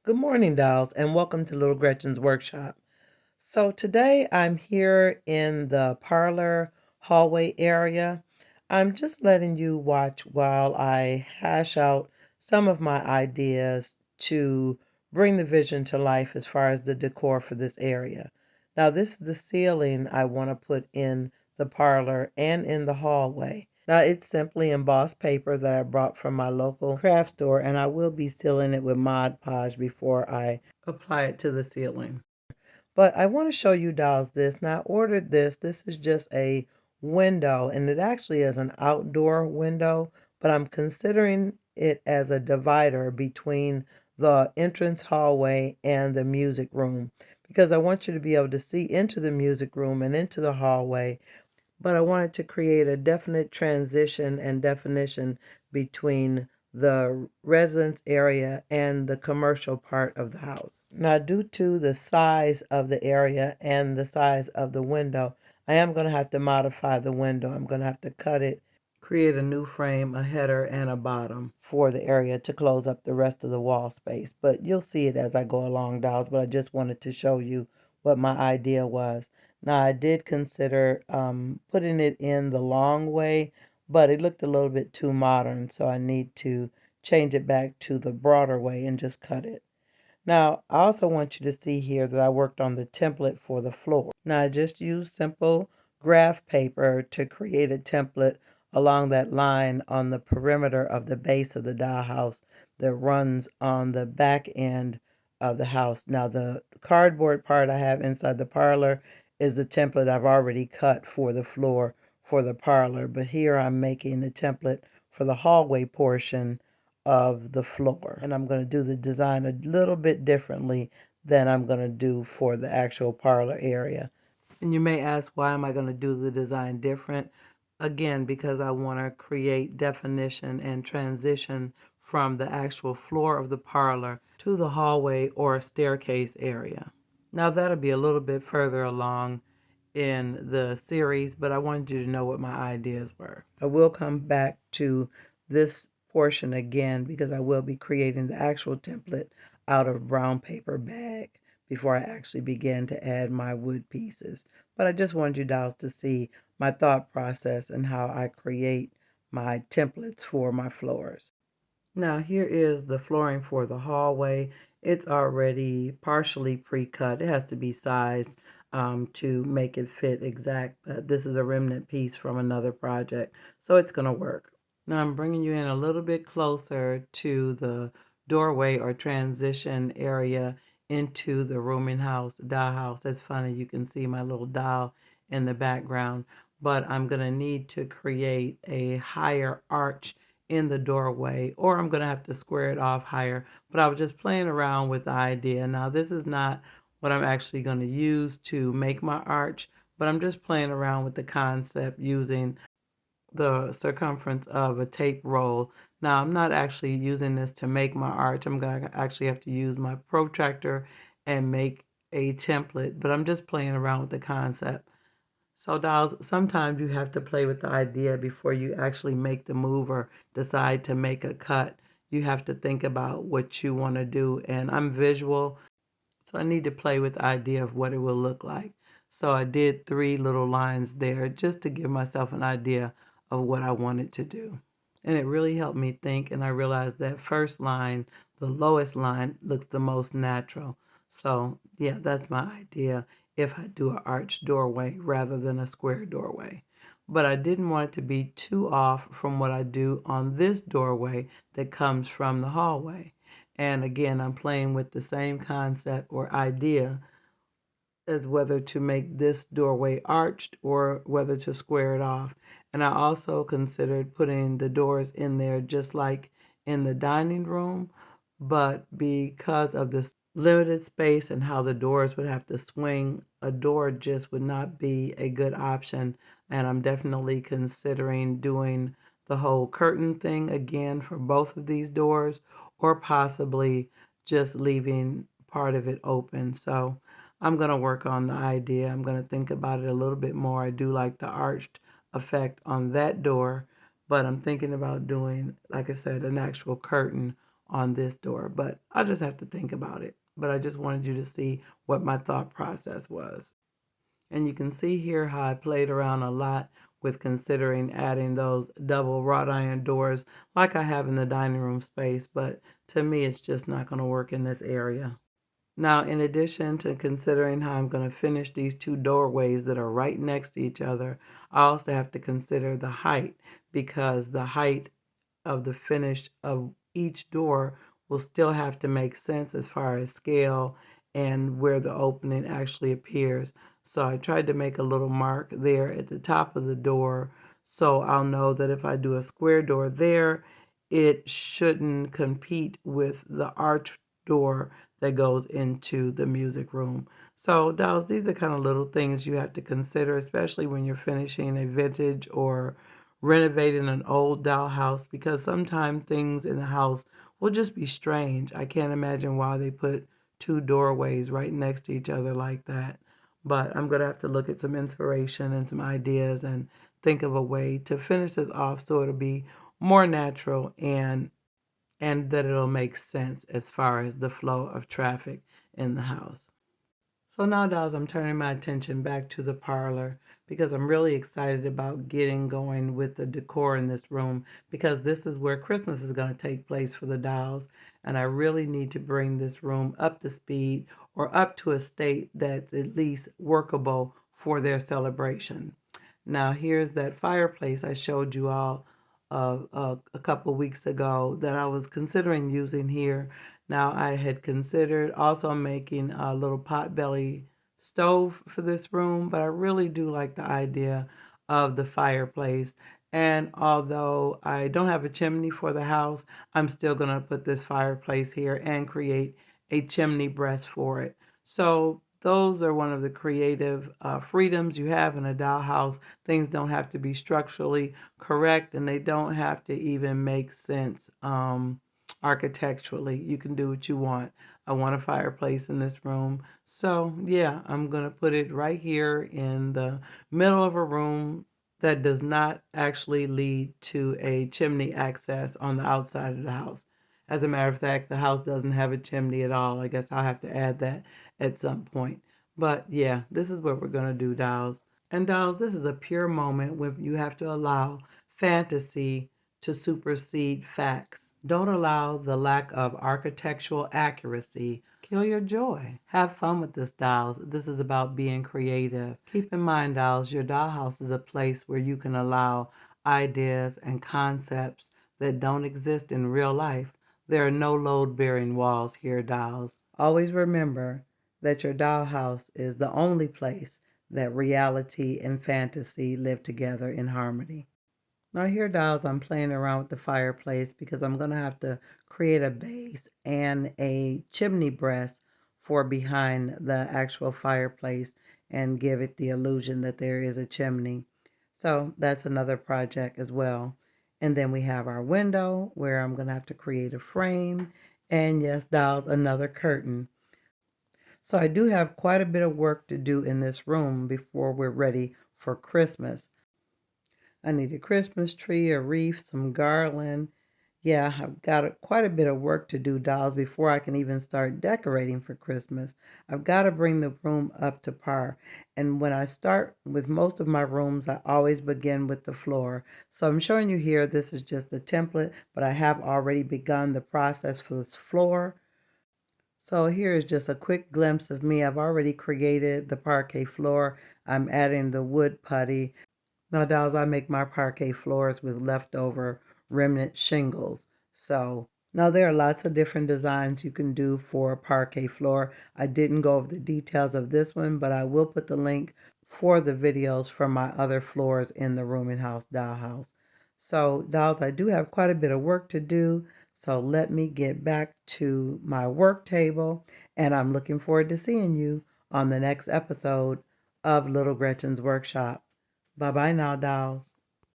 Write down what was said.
Good morning, dolls, and welcome to Little Gretchen's workshop. So today I'm here in the parlor hallway area. I'm just letting you watch while I hash out some of my ideas to bring the vision to life as far as the decor for this area. Now, this is the ceiling I want to put in the parlor and in the hallway. Now, it's simply embossed paper that I brought from my local craft store, and I will be sealing it with Mod Podge before I apply it to the ceiling. But I want to show you dolls this. Now I ordered this. This is just a window, and it actually is an outdoor window, but I'm considering it as a divider between the entrance hallway and the music room because I want you to be able to see into the music room and into the hallway, but I wanted to create a definite transition and definition between the residence area and the commercial part of the house. Now, due to the size of the area and the size of the window, I am going to have to modify the window. I'm going to have to cut it, create a new frame, a header, and a bottom for the area to close up the rest of the wall space. But you'll see it as I go along, dolls, but I just wanted to show you what my idea was. Now, I did consider putting it in the long way, but it looked a little bit too modern, so I need to change it back to the broader way and just cut it. Now, I also want you to see here that I worked on the template for the floor. Now, I just used simple graph paper to create a template along that line on the perimeter of the base of the dollhouse that runs on the back end of the house. Now, the cardboard part I have inside the parlor is the template I've already cut for the floor for the parlor, but here I'm making the template for the hallway portion of the floor. And I'm going to do the design a little bit differently than I'm going to do for the actual parlor area. And you may ask, why am I going to do the design different? Again, because I want to create definition and transition from the actual floor of the parlor to the hallway or staircase area. Now that'll be a little bit further along in the series, but I wanted you to know what my ideas were. I will come back to this portion again because I will be creating the actual template out of brown paper bag before I actually begin to add my wood pieces. But I just wanted you dolls to see my thought process and how I create my templates for my floors. Now here is the flooring for the hallway. It's already partially pre-cut. It has to be sized to make it fit exact. But this is a remnant piece from another project, so it's going to work. Now I'm bringing you in a little bit closer to the doorway or transition area into the rooming house dollhouse. It's funny, you can see my little doll in the background, but I'm going to need to create a higher arch in the doorway, or I'm going to have to square it off higher. But I was just playing around with the idea. Now, this is not what I'm actually going to use to make my arch, but I'm just playing around with the concept using the circumference of a tape roll. Now, I'm not actually using this to make my arch. I'm going to actually have to use my protractor and make a template, but I'm just playing around with the concept. So dolls, sometimes you have to play with the idea before you actually make the move or decide to make a cut. You have to think about what you want to do. And I'm visual, so I need to play with the idea of what it will look like. So I did 3 little lines there just to give myself an idea of what I wanted to do. And it really helped me think, and I realized that first line, the lowest line, looks the most natural. So yeah, that's my idea if I do an arched doorway rather than a square doorway. But I didn't want it to be too off from what I do on this doorway that comes from the hallway. And again, I'm playing with the same concept or idea as whether to make this doorway arched or whether to square it off. And I also considered putting the doors in there just like in the dining room, but because of this limited space and how the doors would have to swing, a door just would not be a good option. And I'm definitely considering doing the whole curtain thing again for both of these doors, or possibly just leaving part of it open. So I'm going to work on the idea. I'm going to think about it a little bit more. I do like the arched effect on that door, but I'm thinking about doing, like I said, an actual curtain on this door, but I'll just have to think about it. But I just wanted you to see what my thought process was. And you can see here how I played around a lot with considering adding those double wrought iron doors like I have in the dining room space, but to me it's just not going to work in this area. Now, in addition to considering how I'm going to finish these two doorways that are right next to each other, I also have to consider the height, because the height of the finish of each door will still have to make sense as far as scale and where the opening actually appears. So I tried to make a little mark there at the top of the door, so I'll know that if I do a square door there, it shouldn't compete with the arch door that goes into the music room. So dolls, these are kind of little things you have to consider, especially when you're finishing a vintage or renovating an old dollhouse, because sometimes things in the house will just be strange. I can't imagine why they put two doorways right next to each other like that. But I'm going to have to look at some inspiration and some ideas and think of a way to finish this off so it'll be more natural and that it'll make sense as far as the flow of traffic in the house. So now, dolls, I'm turning my attention back to the parlor because I'm really excited about getting going with the decor in this room, because this is where Christmas is going to take place for the dolls. And I really need to bring this room up to speed, or up to a state that's at least workable for their celebration. Now, here's that fireplace I showed you all a couple weeks ago that I was considering using here. Now, I had considered also making a little potbelly stove for this room, but I really do like the idea of the fireplace. And although I don't have a chimney for the house, I'm still going to put this fireplace here and create a chimney breast for it. So those are one of the creative freedoms you have in a dollhouse. Things don't have to be structurally correct, and they don't have to even make sense architecturally. You can do what you want. I want a fireplace in this room. So yeah, I'm going to put it right here in the middle of a room that does not actually lead to a chimney access on the outside of the house. As a matter of fact, the house doesn't have a chimney at all. I guess I'll have to add that at some point. But yeah, this is what we're going to do, dolls. And dolls, this is a pure moment when you have to allow fantasy to supersede facts. Don't allow the lack of architectural accuracy kill your joy. Have fun with this, dolls. This is about being creative. Keep in mind, dolls, your dollhouse is a place where you can allow ideas and concepts that don't exist in real life. There are no load-bearing walls here, dolls. Always remember that your dollhouse is the only place that reality and fantasy live together in harmony. Now here, dolls, I'm playing around with the fireplace because I'm going to have to create a base and a chimney breast for behind the actual fireplace and give it the illusion that there is a chimney. So that's another project as well. And then we have our window where I'm going to have to create a frame. And yes, dolls, another curtain. So I do have quite a bit of work to do in this room before we're ready for Christmas. I need a Christmas tree, a wreath, some garland. Yeah, I've got quite a bit of work to do, dolls, before I can even start decorating for Christmas. I've got to bring the room up to par. And when I start with most of my rooms, I always begin with the floor. So I'm showing you here, this is just a template, but I have already begun the process for this floor. So here is just a quick glimpse of me. I've already created the parquet floor. I'm adding the wood putty. Now, dolls, I make my parquet floors with leftover remnant shingles. So now there are lots of different designs you can do for a parquet floor. I didn't go over the details of this one, but I will put the link for the videos for my other floors in the Rooming House Dollhouse. So dolls, I do have quite a bit of work to do. So let me get back to my work table, and I'm looking forward to seeing you on the next episode of Little Gretchen's Workshop. Bye bye now, dolls.